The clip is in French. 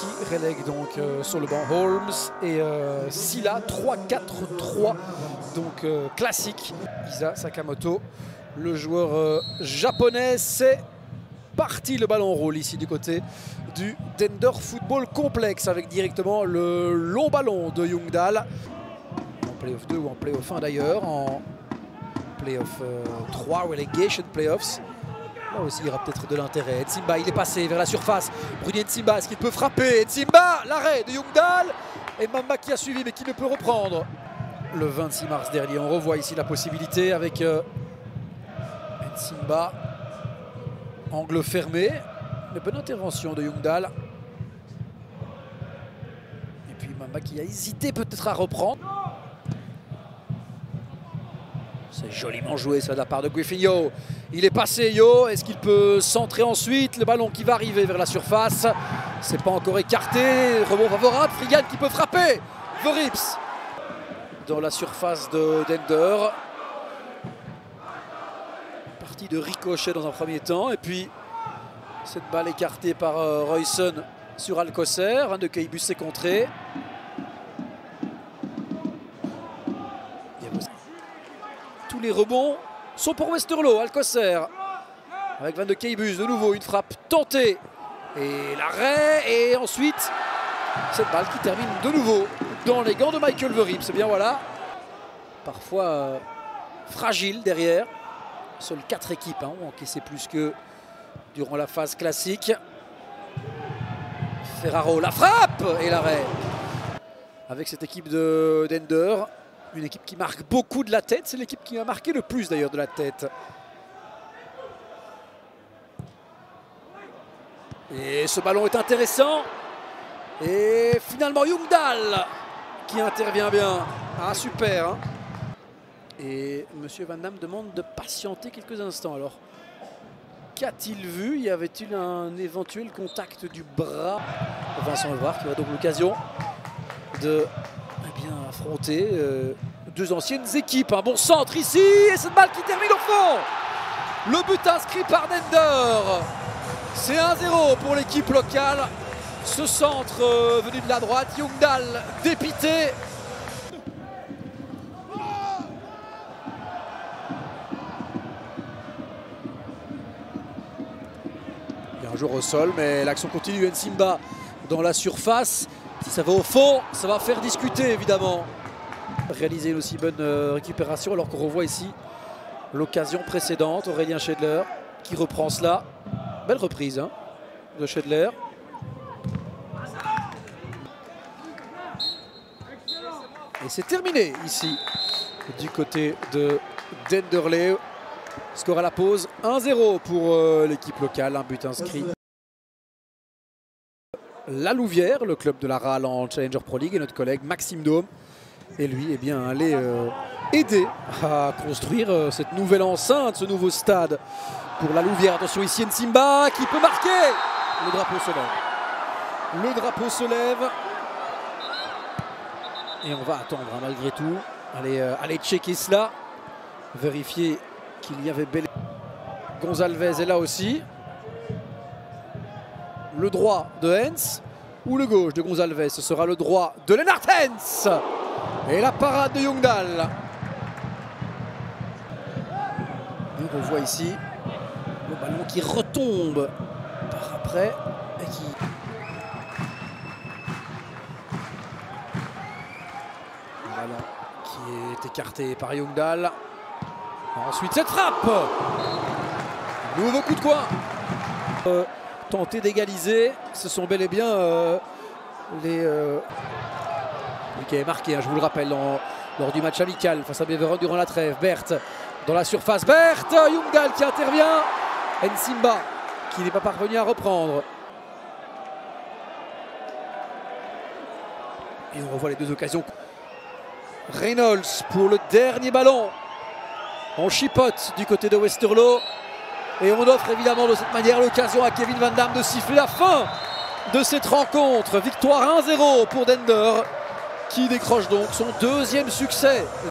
qui relègue donc sur le banc Holmes et Silla 3-4-3, donc classique. Isa Sakamoto, le joueur japonais, c'est parti. Le ballon roule ici du côté du Dender Football Complex avec directement le long ballon de Youngdahl. En Playoff 2 ou en Playoff 1 d'ailleurs, en Playoff 3, Relegation Playoffs. Là aussi, il y aura peut-être de l'intérêt. Etsimba, il est passé vers la surface. Bruni Etsimba, est-ce qu'il peut frapper? Etsimba, l'arrêt de Youngdahl. Et Mamba qui a suivi, mais qui ne peut reprendre. Le 26 mars dernier, on revoit ici la possibilité avec Etsimba. Angle fermé. Mais bonne intervention de Youngdahl. Et puis Mamba qui a hésité peut-être à reprendre. C'est joliment joué ça de la part de Griffin Yo. Il est passé Yo, est-ce qu'il peut centrer ensuite? Le ballon qui va arriver vers la surface. C'est pas encore écarté, rebond favorable, Frigan qui peut frapper. Verips dans la surface de Dender. Partie de ricochet dans un premier temps. Et puis cette balle écartée par Roysson sur Alcocer. Un de Keibus s'est contré. Tous les rebonds sont pour Westerlo. Alcocer avec Van de Keibus de nouveau, une frappe tentée et l'arrêt, et ensuite cette balle qui termine de nouveau dans les gants de Michael Verips. C'est bien, voilà, parfois fragile derrière. Seules 4 équipes ont encaissé plus que durant la phase classique. Ferraro, la frappe et l'arrêt avec cette équipe de Dender. Une équipe qui marque beaucoup de la tête. C'est l'équipe qui a marqué le plus d'ailleurs de la tête. Et ce ballon est intéressant. Et finalement Youngdahl qui intervient bien. Ah super hein. Et Monsieur Van Damme demande de patienter quelques instants. Alors qu'a-t-il vu? Y avait-il un éventuel contact du bras? Vincent Levrard qui aura donc l'occasion de affronter deux anciennes équipes. Un bon centre ici et cette balle qui termine au fond. Le but inscrit par Dender. C'est 1-0 pour l'équipe locale. Ce centre venu de la droite, Youngdahl dépité. Il y a un joueur au sol, mais l'action continue. Etsimba dans la surface. Si ça va au fond, ça va faire discuter évidemment. Réaliser une aussi bonne récupération, alors qu'on revoit ici l'occasion précédente. Aurélien Schedler qui reprend cela. Belle reprise hein, de Schedler. Et c'est terminé ici du côté de Denderleeuw. Score à la pause 1-0 pour l'équipe locale. Un but inscrit. La Louvière, le club de la RAL en Challenger Pro League, et notre collègue Maxime Dôme. Et lui, eh bien, allait aider à construire cette nouvelle enceinte, ce nouveau stade pour la Louvière. Attention ici, Etsimba qui peut marquer. Le drapeau se lève. Le drapeau se lève. Et on va attendre hein, malgré tout. Allez checker cela. Vérifier qu'il y avait bel... Gonzalez est là aussi. Le droit de Hens ou le gauche de Gonzalez? Ce sera le droit de Lennart Hens. Et la parade de Youngdahl. On voit ici le ballon qui retombe par après et qui... Le ballon qui est écarté par Youngdahl. Ensuite cette frappe. Nouveau coup de coin. Tenter d'égaliser, ce sont bel et bien les qui avaient marqué, hein, je vous le rappelle, lors du match amical face à Beveron durant la trêve. Berthe dans la surface, Berthe, Youngdahl qui intervient, Etsimba qui n'est pas parvenu à reprendre. Et on revoit les deux occasions. Reynolds pour le dernier ballon. On chipote du côté de Westerlo. Et on offre évidemment de cette manière l'occasion à Kevin Van Damme de siffler la fin de cette rencontre. Victoire 1-0 pour Dender qui décroche donc son deuxième succès